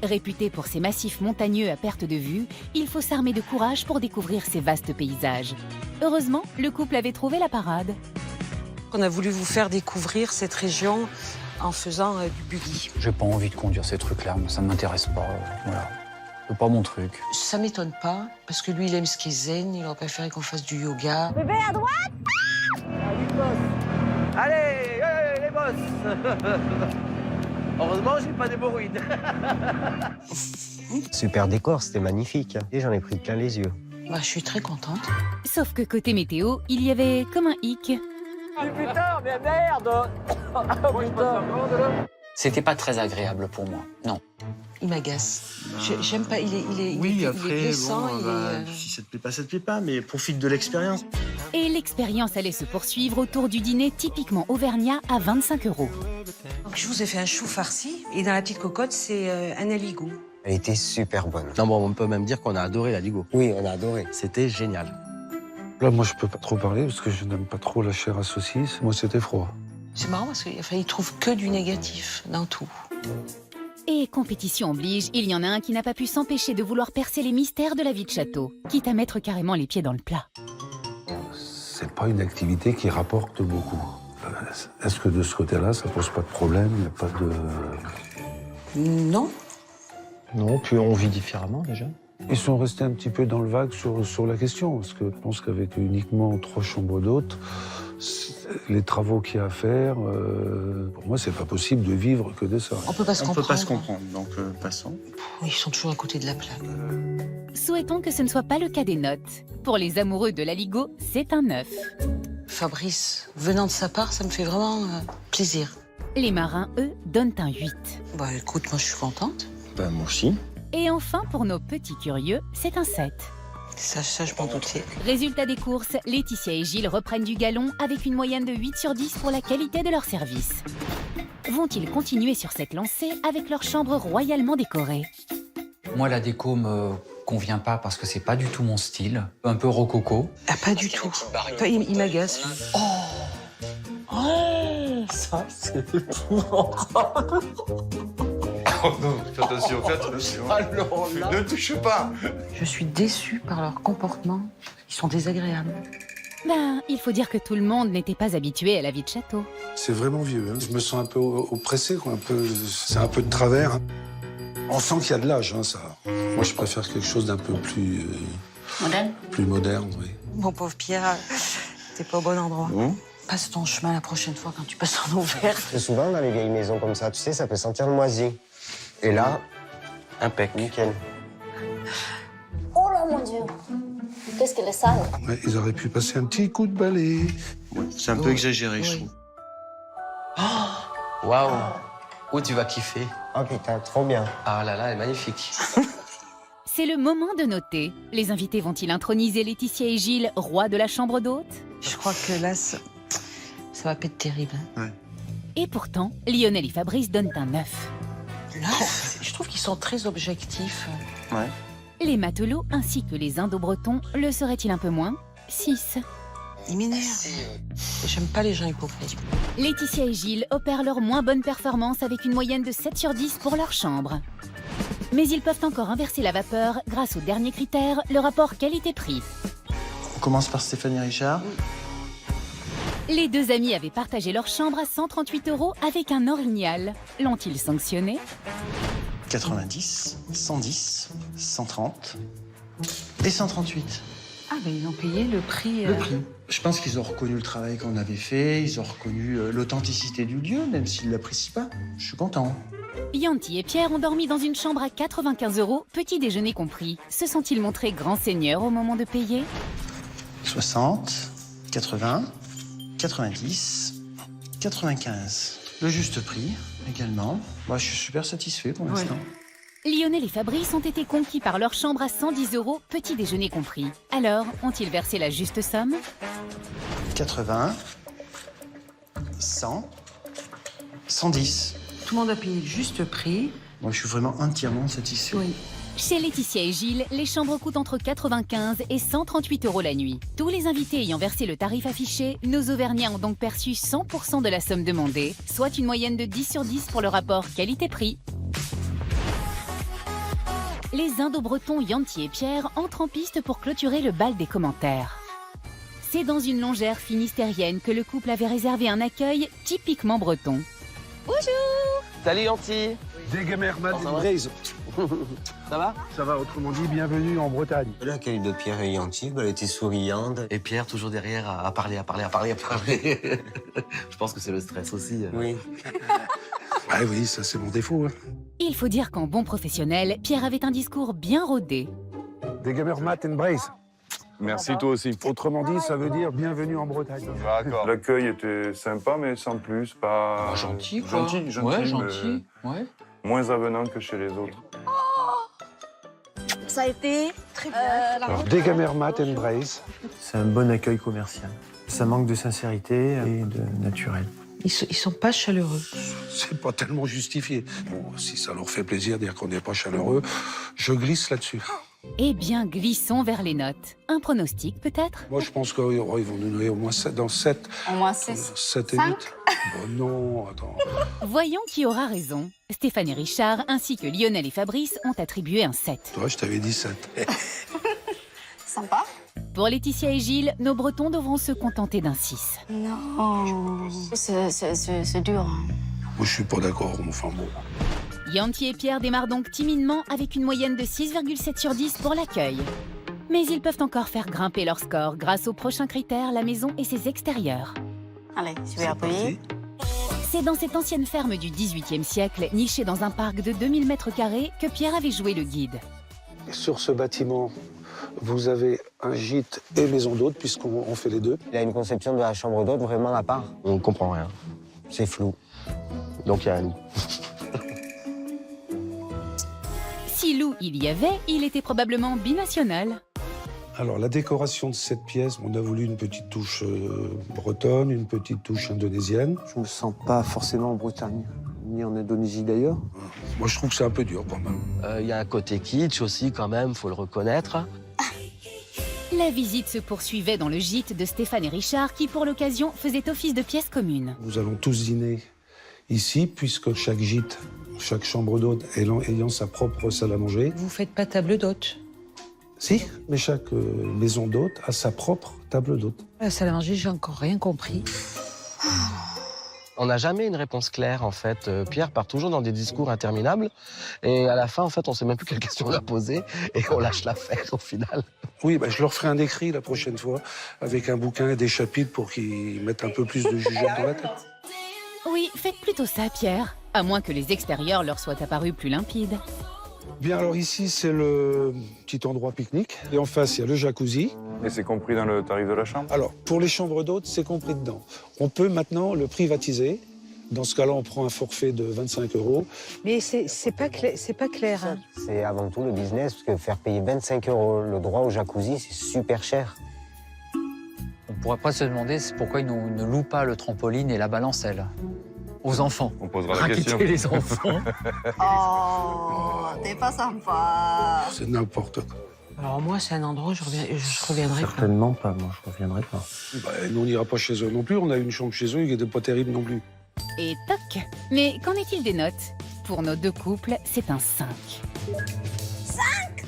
Réputé pour ses massifs montagneux à perte de vue, il faut s'armer de courage pour découvrir ces vastes paysages. Heureusement, le couple avait trouvé la parade. On a voulu vous faire découvrir cette région en faisant du buggy. J'ai pas envie de conduire ces trucs-là, moi, ça m'intéresse pas. Voilà. C'est pas mon truc. Ça m'étonne pas, parce que lui, il aime ce qui est zen, il aurait préféré qu'on fasse du yoga. Bébé, à droite. Allez, les boss. Heureusement, j'ai pas d'hémorroïdes. Super décor, c'était magnifique. Et j'en ai pris plein les yeux. Je suis très contente. Sauf que côté météo, il y avait comme un hic. Putain, mais merde. C'était pas très agréable pour moi, non. Il m'agace. J'aime pas, il est blessant, si ça te plaît pas, ça te plaît pas, mais profite de l'expérience. Et l'expérience allait se poursuivre autour du dîner typiquement auvergnat à 25 €. Donc, je vous ai fait un chou farci, et dans la petite cocotte, c'est un aligot. Elle était super bonne. Non, bon, on peut même dire qu'on a adoré la Ligo. Oui, on a adoré. C'était génial. Là, moi, je peux pas trop parler parce que je n'aime pas trop la chair à saucisse. Moi, c'était froid. C'est marrant parce qu'il trouve que du négatif dans tout. Et compétition oblige, il y en a un qui n'a pas pu s'empêcher de vouloir percer les mystères de la vie de château, quitte à mettre carrément les pieds dans le plat. C'est pas une activité qui rapporte beaucoup. Est-ce que de ce côté-là, ça pose pas de problème? Il n'y a pas de... Non. Non, puis on vit différemment déjà. Ils sont restés un petit peu dans le vague sur la question, parce que je pense qu'avec uniquement 3 chambres d'hôtes, les travaux qu'il y a à faire, pour moi, c'est pas possible de vivre que de ça. On peut pas se comprendre. On peut pas se comprendre, donc passons. Ils sont toujours à côté de la plaque. Souhaitons que ce ne soit pas le cas des notes. Pour les amoureux de l'aligot, c'est un 9. Fabrice, venant de sa part, ça me fait vraiment plaisir. Les marins, eux, donnent un 8. Écoute, moi je suis contente. Moi aussi. Et enfin, pour nos petits curieux, c'est un 7. Ça je m'en doutais. Résultat des courses, Laetitia et Gilles reprennent du galon avec une moyenne de 8 sur 10 pour la qualité de leur service. Vont-ils continuer sur cette lancée avec leur chambre royalement décorée? Moi, la déco me convient pas parce que c'est pas du tout mon style. Un peu rococo. Pas du tout. Il m'agace. Ça, c'est épouvantable. Oh non, fais attention. Alors là... Ne touche pas. Je suis déçue par leur comportement. Ils sont désagréables. Il faut dire que tout le monde n'était pas habitué à la vie de château. C'est vraiment vieux. Hein. Je me sens un peu oppressé, quoi. C'est un peu de travers. On sent qu'il y a de l'âge, hein, ça. Moi, je préfère quelque chose d'un peu plus... Moderne. Plus moderne, oui. Mon pauvre Pierre, t'es pas au bon endroit. Passe ton chemin la prochaine fois quand tu passes en Auvergne. C'est souvent dans les vieilles maisons comme ça, tu sais, ça peut sentir le moisi. Et là, impec. Nickel. Oh là, mon Dieu. Qu'est-ce qu'elle est sale. Ouais, ils auraient pu passer un petit coup de balai. Ouais, c'est un peu exagéré, je trouve. Waouh. Oh, tu vas kiffer. Oh putain, trop bien. Ah là là, elle est magnifique. C'est le moment de noter. Les invités vont-ils introniser Laetitia et Gilles, rois de la chambre d'hôtes? Je crois que là, ça va pas être terrible. Et pourtant, Lionel et Fabrice donnent un 9. 9. Je trouve qu'ils sont très objectifs. Ouais. Les matelots ainsi que les indo-bretons le seraient-ils un peu moins? 6. Ils m'énervent. J'aime pas les gens hypocrites. Laetitia et Gilles opèrent leur moins bonne performance avec une moyenne de 7 sur 10 pour leur chambre. Mais ils peuvent encore inverser la vapeur grâce au dernier critère, le rapport qualité-prix. On commence par Stéphanie Richard. Les deux amis avaient partagé leur chambre à 138 € avec un orignal. L'ont-ils sanctionné? 90, 110, 130 et 138. Ah, ben ils ont payé le prix. Le prix. Je pense qu'ils ont reconnu le travail qu'on avait fait, ils ont reconnu l'authenticité du lieu, même s'ils ne l'apprécient pas. Je suis content. Yanti et Pierre ont dormi dans une chambre à 95 €, petit déjeuner compris. Se sont-ils montrés grands seigneurs au moment de payer? 60, 80, 90, 95. Le juste prix également. Moi, je suis super satisfait pour l'instant. Lionel et Fabrice ont été conquis par leur chambre à 110 €, petit déjeuner compris. Alors, ont-ils versé la juste somme? 80, 100, 110. Tout le monde a payé le juste prix. Moi, je suis vraiment entièrement satisfait. Oui. Chez Laetitia et Gilles, les chambres coûtent entre 95 et 138 € la nuit. Tous les invités ayant versé le tarif affiché, nos Auvergnats ont donc perçu 100% de la somme demandée, soit une moyenne de 10 sur 10 pour le rapport qualité-prix. Les indo-bretons Yanti et Pierre entrent en piste pour clôturer le bal des commentaires. C'est dans une longère finistérienne que le couple avait réservé un accueil typiquement breton. Bonjour. Salut Yanti. Degemermat Braise. Ça va? Ça va, autrement dit, bienvenue en Bretagne. L'accueil de Pierre et Yanti, elle était souriante. Et Pierre toujours derrière à parler. Je pense que c'est le stress aussi. Oui. Ouais, oui, ça c'est mon défaut. Hein. Il faut dire qu'en bon professionnel, Pierre avait un discours bien rodé. Degemermat Braise. Merci, toi aussi. Autrement dit, ça veut dire bienvenue en Bretagne. D'accord. L'accueil était sympa, mais sans plus, pas... Gentil, quoi. Gentil, Ouais, gentil. mais Ouais. moins avenant que chez les autres. Ça a été très bien. Alors, Degemermat Braise. C'est un bon accueil commercial. Ça manque de sincérité et de naturel. Ils sont pas chaleureux. C'est pas tellement justifié. Bon, si ça leur fait plaisir de dire qu'on n'est pas chaleureux, je glisse là-dessus. Eh bien, glissons vers les notes. Un pronostic, peut-être? Moi, je pense qu'ils vont nous donner au moins 7 dans 7. Au moins 6. 7 et 8. Bon, non, attends. Voyons qui aura raison. Stéphanie Richard ainsi que Lionel et Fabrice ont attribué un 7. Toi, je t'avais dit 7. Sympa. Pour Laetitia et Gilles, nos Bretons devront se contenter d'un 6. Non. C'est dur. Moi, je suis pas d'accord, mais enfin bon. Yanti et Pierre démarrent donc timidement avec une moyenne de 6,7 sur 10 pour l'accueil. Mais ils peuvent encore faire grimper leur score grâce au prochain critère, la maison et ses extérieurs. Allez, je vais appuyer. C'est dans cette ancienne ferme du XVIIIe siècle, nichée dans un parc de 2000 m², que Pierre avait joué le guide. Sur ce bâtiment, vous avez un gîte et maison d'hôte, puisqu'on fait les deux. Il a une conception de la chambre d'hôte vraiment à part. On ne comprend rien. C'est flou. Donc il y a un lit. Si loup il y avait, il était probablement binational. Alors, la décoration de cette pièce, on a voulu une petite touche bretonne, une petite touche indonésienne. Je me sens pas forcément en Bretagne, ni en Indonésie d'ailleurs. Moi, je trouve que c'est un peu dur quand même. Il y a un côté kitsch aussi quand même, faut le reconnaître. La visite se poursuivait dans le gîte de Stéphane et Richard qui, pour l'occasion, faisait office de pièce commune. Nous allons tous dîner ici, puisque chaque gîte, chaque chambre d'hôte ayant sa propre salle à manger. Vous faites pas table d'hôte? Si, mais chaque maison d'hôte a sa propre table d'hôte. La salle à manger, j'ai encore rien compris. On n'a jamais une réponse claire, en fait. Pierre part toujours dans des discours interminables. Et à la fin, en fait, on ne sait même plus quelle question on a posée. Et on lâche l'affaire, au final. Oui, je leur ferai un écrit la prochaine fois, avec un bouquin et des chapitres pour qu'ils mettent un peu plus de jugeote dans la tête. Oui, faites plutôt ça, Pierre. À moins que les extérieurs leur soient apparus plus limpides. Bien, alors ici, c'est le petit endroit pique-nique. Et en face, il y a le jacuzzi. Et c'est compris dans le tarif de la chambre? Alors, pour les chambres d'hôtes, c'est compris dedans. On peut maintenant le privatiser Dans ce cas-là, on prend un forfait de 25 €. Mais c'est pas clair. Hein. C'est avant tout le business, parce que faire payer 25 € le droit au jacuzzi, c'est super cher. On pourrait pas se demander pourquoi ils ne louent pas le trampoline et la balancelle aux enfants. On posera la question. Raqueter les enfants. Oh, t'es pas sympa. C'est n'importe quoi. Alors moi, c'est un endroit où je reviendrai pas. Certainement pas, moi je reviendrai pas. Bah, nous, on n'ira pas chez eux non plus. On a une chambre chez eux qui n'était pas terrible non plus. Et toc. Mais qu'en est-il des notes? Pour nos deux couples, c'est un 5.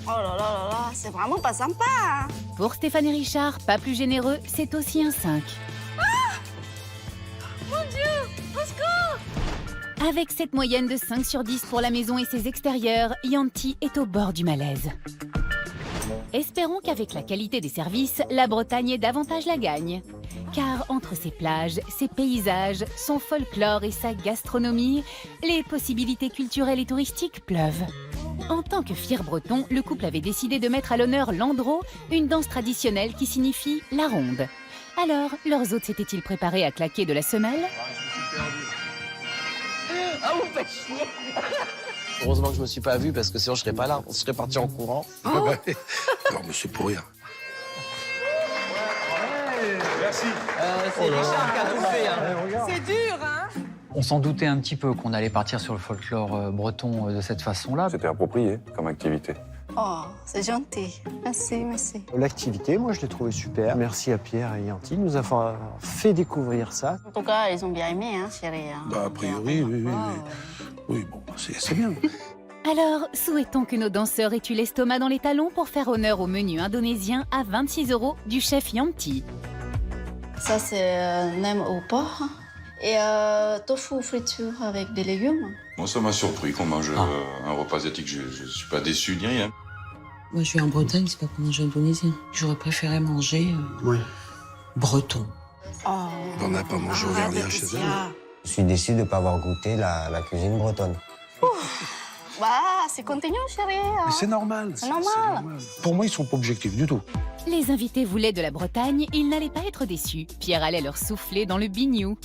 Oh là là là là, c'est vraiment pas sympa. Hein. Pour Stéphane et Richard, pas plus généreux, c'est aussi un 5. Mon Dieu, au secours! Avec cette moyenne de 5 sur 10 pour la maison et ses extérieurs, Yanti est au bord du malaise. Espérons qu'avec la qualité des services, la Bretagne ait davantage la gagne. Car entre ses plages, ses paysages, son folklore et sa gastronomie, les possibilités culturelles et touristiques pleuvent. En tant que fier breton, le couple avait décidé de mettre à l'honneur l'andro, une danse traditionnelle qui signifie la ronde. Alors, leurs hôtes s'étaient-ils préparés à claquer de la semelle? Ah, vous faites chier. Heureusement que je me suis pas vu parce que sinon je serais pas là, on serait parti en courant. Non, mais c'est pour rien. Merci. C'est Richard qui a tout fait. Hein. C'est dur, hein? On s'en doutait un petit peu qu'on allait partir sur le folklore breton de cette façon-là. C'était approprié comme activité. Oh, c'est gentil. Merci, merci. L'activité, moi, je l'ai trouvée super. Merci à Pierre et Yanti de nous avoir fait découvrir ça. En tout cas, ils ont bien aimé, hein, chérie. Hein. Bah, a priori, oui. Oui, bon, c'est bien. Alors, souhaitons que nos danseurs aient eu l'estomac dans les talons pour faire honneur au menu indonésien à 26 € du chef Yanti. Ça, c'est nem au porc et tofu friture avec des légumes. Moi, ça m'a surpris qu'on mange un repas asiatique. Je ne suis pas déçu ni rien. Moi, je suis en Bretagne, c'est pas pour manger indonésien. J'aurais préféré manger breton. Oh, On n'a pas mangé auvergnat chez eux. Je suis déçu de ne pas avoir goûté la cuisine bretonne. Bah, c'est continu, chérie. Mais c'est normal. C'est normal. Pour moi, ils sont pas objectifs du tout. Les invités voulaient de la Bretagne, ils n'allaient pas être déçus. Pierre allait leur souffler dans le bignou.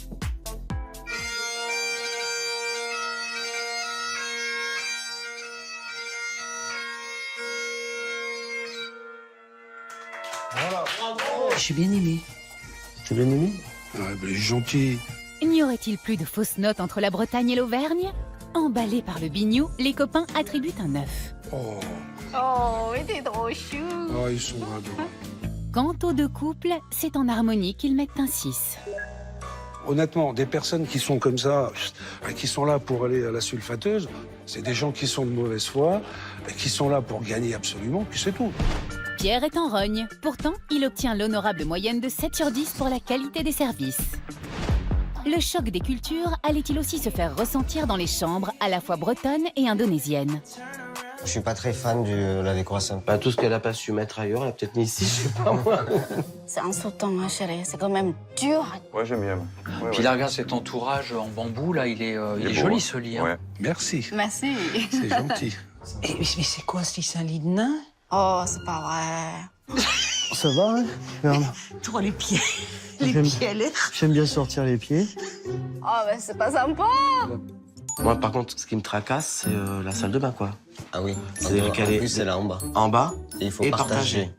J'ai bien aimé. T'as bien aimé? Ouais, mais gentil. N'y aurait-il plus de fausses notes entre la Bretagne et l'Auvergne? Emballés par le bignou, les copains attribuent un 9. Oh, il était trop chou. Oh, ils sont adorables. Quant aux deux couples, c'est en harmonie qu'ils mettent un 6. Honnêtement, des personnes qui sont comme ça, qui sont là pour aller à la sulfateuse, c'est des gens qui sont de mauvaise foi, et qui sont là pour gagner absolument, puis c'est tout. Pierre est en rogne. Pourtant, il obtient l'honorable moyenne de 7 sur 10 pour la qualité des services. Le choc des cultures allait-il aussi se faire ressentir dans les chambres à la fois bretonnes et indonésiennes? Je suis pas très fan de la décoration. Bah, tout ce qu'elle a pas su mettre ailleurs, elle a peut-être mis ici, je sais pas moi. C'est insultant, hein, chérie. C'est quand même dur. Ouais, j'aime bien. Ouais, Puis là, regarde cet entourage en bambou, là, il est joli, beau, ce lit. Hein. Ouais. Merci. Merci. C'est gentil. Mais c'est quoi, c'est un lit de nain? Oh, c'est pas vrai. Ça va, hein? Regarde. Toi, les pieds. Les J'aime- pieds à l'air. J'aime bien sortir les pieds. Oh, mais c'est pas sympa. Moi, par contre, ce qui me tracasse, c'est la salle de bain, quoi. Ah oui, C'est-à-dire en qu'elle est- plus, c'est là en bas. En bas, Et il faut et partager.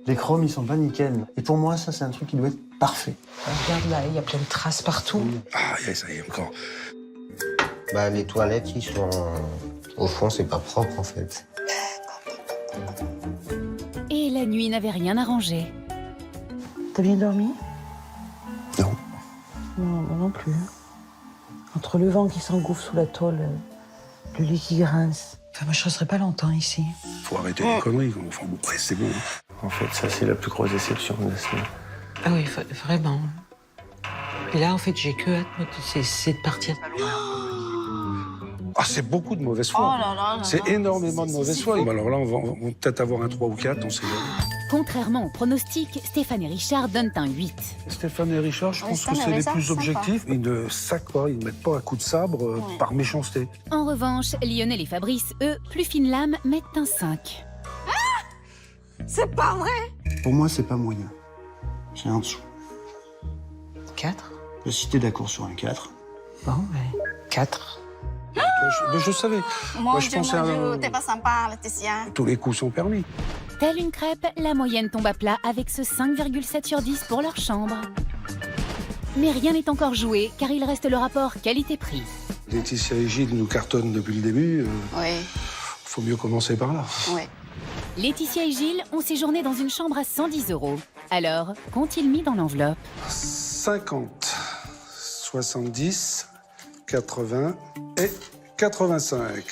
Les chromes, ils sont pas nickel. Et pour moi, ça, c'est un truc qui doit être parfait. Regarde là, il y a plein de traces partout. Ah, ça y est, encore. Bah, les toilettes, ils sont... Au fond, c'est pas propre, en fait. Et la nuit n'avait rien arrangé. T'as bien dormi? Non. Non, moi non plus. Entre le vent qui s'engouffre sous la tôle, le lit qui grince. Enfin, moi, je resterai pas longtemps ici. Faut arrêter les conneries. Enfin, bon, ouais, c'est bon. En fait, ça, c'est la plus grosse déception de la semaine. Ah oui, vraiment. Et là, en fait, j'ai que hâte, moi, c'est de partir. Ah, c'est beaucoup de mauvaise Oh foi. là là là C'est là. énormément de C'est- mauvaise c'est foi. fou. Alors là, on va peut-être avoir un 3 ou 4, on sait jamais. Contrairement au pronostic, Stéphane et Richard donnent un 8. Stéphane et Richard, je Oui, pense ça, que mais c'est les ça, plus sympa. objectifs. Ils ne sacent pas, ils ne mettent pas un coup de sabre Oui. par méchanceté. En revanche, Lionel et Fabrice, eux, plus fine lame, mettent un 5. C'est pas vrai. Pour moi, c'est pas moyen. C'est en dessous. 4? Si t'es d'accord sur un 4. Bon, ben, 4. Je savais. Mon je Dieu, pensais à... mon Dieu, t'es pas sympa, Laetitia. Tous les coups sont permis. Telle une crêpe, la moyenne tombe à plat avec ce 5,7 sur 10 pour leur chambre. Mais rien n'est encore joué, car il reste le rapport qualité-prix. Laetitia et Gilles nous cartonnent depuis le début. Oui, Faut mieux commencer par là. oui. Laetitia et Gilles ont séjourné dans une chambre à 110 €. Alors, qu'ont-ils mis dans l'enveloppe? 50, 70, 80 et 85.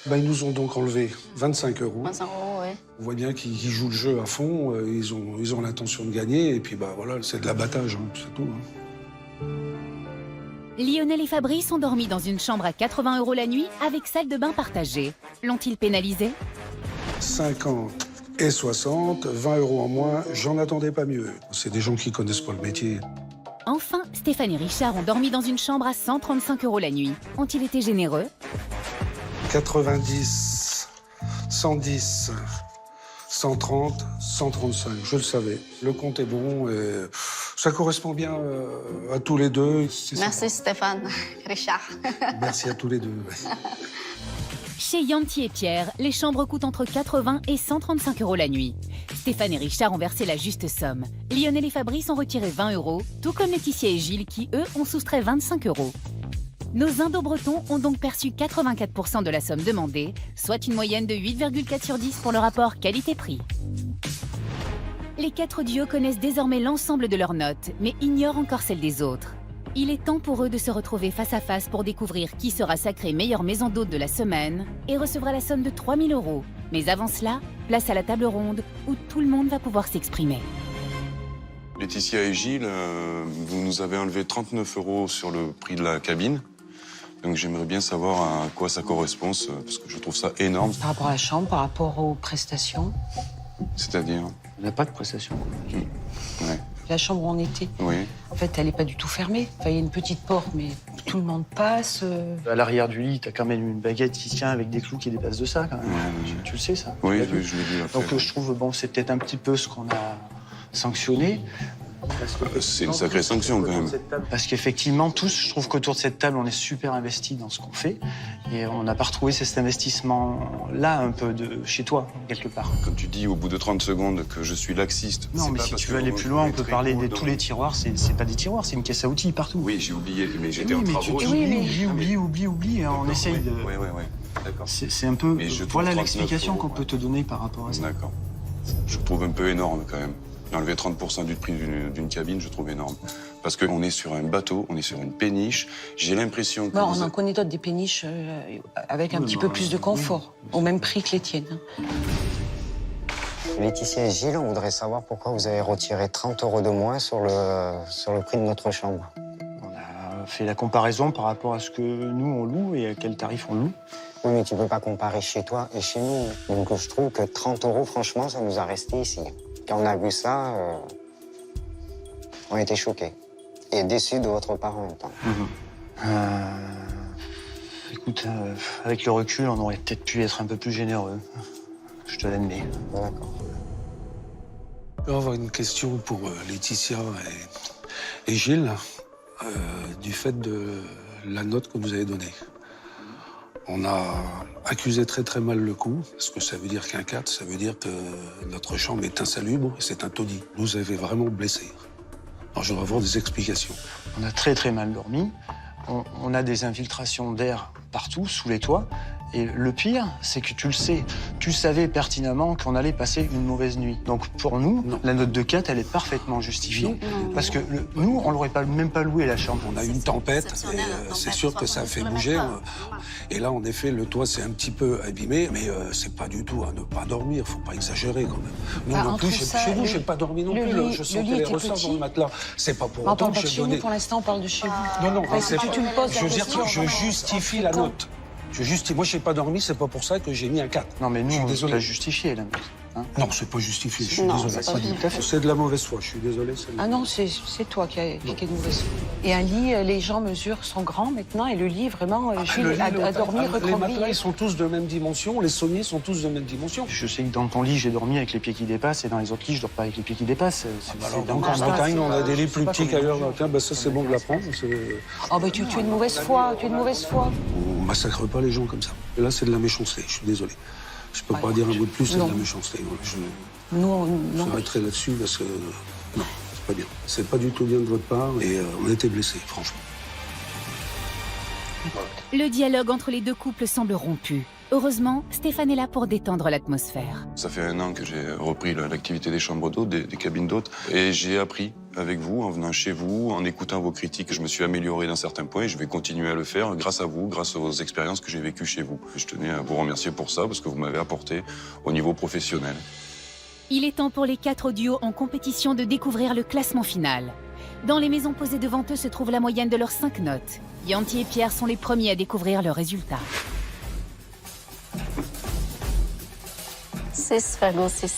Ben, ils nous ont donc enlevé 25 €. 25 €, oui. On voit bien qu'ils jouent le jeu à fond, ils ont l'intention de gagner, et puis bah, voilà, c'est de l'abattage, hein, c'est tout. Hein. Lionel et Fabrice ont dormi dans une chambre à 80 € la nuit avec salle de bain partagée. L'ont-ils pénalisé? 50 et 60, 20 € en moins, j'en attendais pas mieux. C'est des gens qui connaissent pas le métier. Enfin, Stéphane et Richard ont dormi dans une chambre à 135 € la nuit. Ont-ils été généreux? 90, 110, 130, 135, je le savais. Le compte est bon et ça correspond bien à tous les deux. Merci Stéphane, Richard. Merci à tous les deux. Chez Yanti et Pierre, les chambres coûtent entre 80 et 135 € la nuit. Stéphane et Richard ont versé la juste somme. Lionel et Fabrice ont retiré 20 €, tout comme Laetitia et Gilles qui, eux, ont soustrait 25 €. Nos Indo-Bretons ont donc perçu 84% de la somme demandée, soit une moyenne de 8,4 sur 10 pour le rapport qualité-prix. Les 4 duos connaissent désormais l'ensemble de leurs notes, mais ignorent encore celles des autres. Il est temps pour eux de se retrouver face à face pour découvrir qui sera sacré meilleure maison d'hôte de la semaine et recevra la somme de 3 000 €. Mais avant cela, place à la table ronde où tout le monde va pouvoir s'exprimer. Laetitia et Gilles, vous nous avez enlevé 39 € sur le prix de la cabine. Donc j'aimerais bien savoir à quoi ça correspond, parce que je trouve ça énorme. Par rapport à la chambre, par rapport aux prestations. C'est-à-dire? On n'a pas de prestation. Ouais. La chambre où on était, Oui. en fait, elle n'est pas du tout fermée. Enfin, il y a une petite porte, mais tout le monde passe. À l'arrière du lit, t'as quand même une baguette qui tient avec des clous qui dépassent de ça, quand même. Ouais. Tu le sais, ça? Oui, Tu l'as vu? je l'ai vu. Donc je trouve, bon, c'est peut-être un petit peu ce qu'on a sanctionné. C'est une sacrée sanction, quand même. Parce qu'effectivement, tous, je trouve qu'autour de cette table, on est super investis dans ce qu'on fait. Et on n'a pas retrouvé cet investissement-là, un peu chez toi, quelque part. Quand tu dis au bout de 30 secondes que je suis laxiste... Non, mais si tu veux aller plus loin, on peut parler de tous les tiroirs. C'est pas des tiroirs, c'est une caisse à outils partout. Oui, j'ai oublié, mais j'étais Oui, en mais travaux. oublie. On essaye de... Oui. D'accord. C'est un peu... Mais je trouve Voilà 39 l'explication qu'on €, peut te donner par rapport à ça. D'accord. Je trouve un peu énorme, quand même. Enlever 30% du prix d'une cabine, je trouve énorme. Parce qu'on est sur un bateau, on est sur une péniche. J'ai l'impression que... Bon, on en connaît d'autres, des péniches avec un petit peu plus de confort, au même prix que les tiennes. Laetitia et Gilles, on voudrait savoir pourquoi vous avez retiré 30 € de moins sur le prix de notre chambre. On a fait la comparaison par rapport à ce que nous, on loue et à quel tarif on loue. Oui, mais tu peux pas comparer chez toi et chez nous. Donc je trouve que 30 €, franchement, ça nous a resté ici. Quand on a vu ça, on était choqués. Et déçus de votre part en même temps. Écoute, avec le recul, on aurait peut-être pu être un peu plus généreux. Je te l'admets. D'accord. Je peux avoir une question pour Laetitia et Gilles, du fait de la note que vous avez donnée. On a accusé très mal le coup, parce que ça veut dire qu'un 4, ça veut dire que notre chambre est insalubre et c'est un taudis. Nous avez vraiment blessés. Alors je voudrais avoir des explications. On a très mal dormi. On a des infiltrations d'air partout, sous les toits. Et le pire, c'est que tu le sais. Tu savais pertinemment qu'on allait passer une mauvaise nuit. Donc pour nous, la note de 4, elle est parfaitement justifiée. Parce que nous, on l'aurait même pas loué la chambre. On a eu une tempête, et c'est sûr que ça a fait bouger. Et là, en effet, le toit s'est un petit peu abîmé, mais c'est pas du tout à ne pas dormir. Faut pas exagérer quand même. Nous non plus, chez vous, j'ai pas dormi non plus. Je sentais les ressorts dans le matelas. C'est pas pour On autant parle que pas de j'ai chez nous, donné. pour l'instant, on parle de chez vous. Non, mais c'est tu me poses la je veux dire, question, je vraiment, justifie la note. Moi, j'ai pas dormi, c'est pas pour ça que j'ai mis un 4. Non, mais nous, Je suis on désolé. l'a justifié, la note. Hein. Non, c'est pas justifié, je suis Non, désolé. c'est pas justifié. C'est de la mauvaise foi, je suis désolé. Ah non, c'est toi qui as de mauvaise foi. Et un lit, les gens mesurent, sont grands maintenant, et le lit, vraiment, Gilles, à dormir Les matelas, recroquevillé. ils sont tous de même dimension, les sommiers sont tous de même dimension. Je sais que dans ton lit, j'ai dormi avec les pieds qui dépassent, et dans les autres lits, je dors pas avec les pieds qui dépassent. Donc en Bretagne, on a des lits plus petits qu'ailleurs. Tiens, bah, ça, c'est bon de l'apprendre. Oh, bah tu es de mauvaise foi, tu es de mauvaise foi. On massacre pas les gens comme ça. Et là, c'est de la méchanceté, je suis désolé. Je peux pas dire un mot de plus, c'est de la méchanceté. Voilà, Non. j'arrêterai là-dessus parce que non, c'est pas bien. C'est pas du tout bien de votre part et on a été blessés, franchement. Le dialogue entre les deux couples semble rompu. Heureusement, Stéphane est là pour détendre l'atmosphère. Ça fait 1 an que j'ai repris l'activité des chambres d'hôtes, des cabines d'hôtes. Et j'ai appris avec vous, en venant chez vous, en écoutant vos critiques. Je me suis amélioré dans certains points et je vais continuer à le faire grâce à vous, grâce aux expériences que j'ai vécues chez vous. Je tenais à vous remercier pour ça, parce que vous m'avez apporté au niveau professionnel. Il est temps pour les 4 duos en compétition de découvrir le classement final. Dans les maisons posées devant eux se trouve la moyenne de leurs 5 notes. Yanti et Pierre sont les premiers à découvrir leurs résultats. 6,6.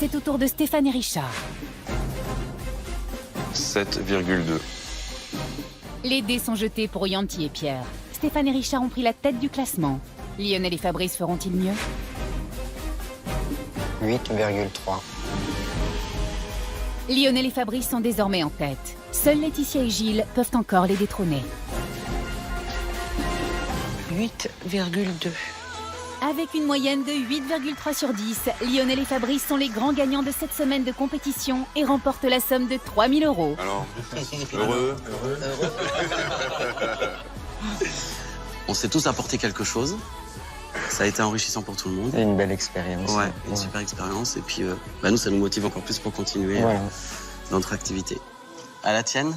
C'est au tour de Stéphane et Richard. 7,2. Les dés sont jetés pour Yanti et Pierre. Stéphane et Richard ont pris la tête du classement. Lionel et Fabrice feront-ils mieux? 8,3. Lionel et Fabrice sont désormais en tête. Seuls Laetitia et Gilles peuvent encore les détrôner. 8,2. Avec une moyenne de 8,3 sur 10, Lionel et Fabrice sont les grands gagnants de cette semaine de compétition et remportent la somme de 3 000 €. Alors, heureux? On s'est tous apporté quelque chose. Ça a été enrichissant pour tout le monde. C'est une belle expérience. Ouais, une super expérience. Et puis, nous, ça nous motive encore plus pour continuer dans notre activité. À la tienne?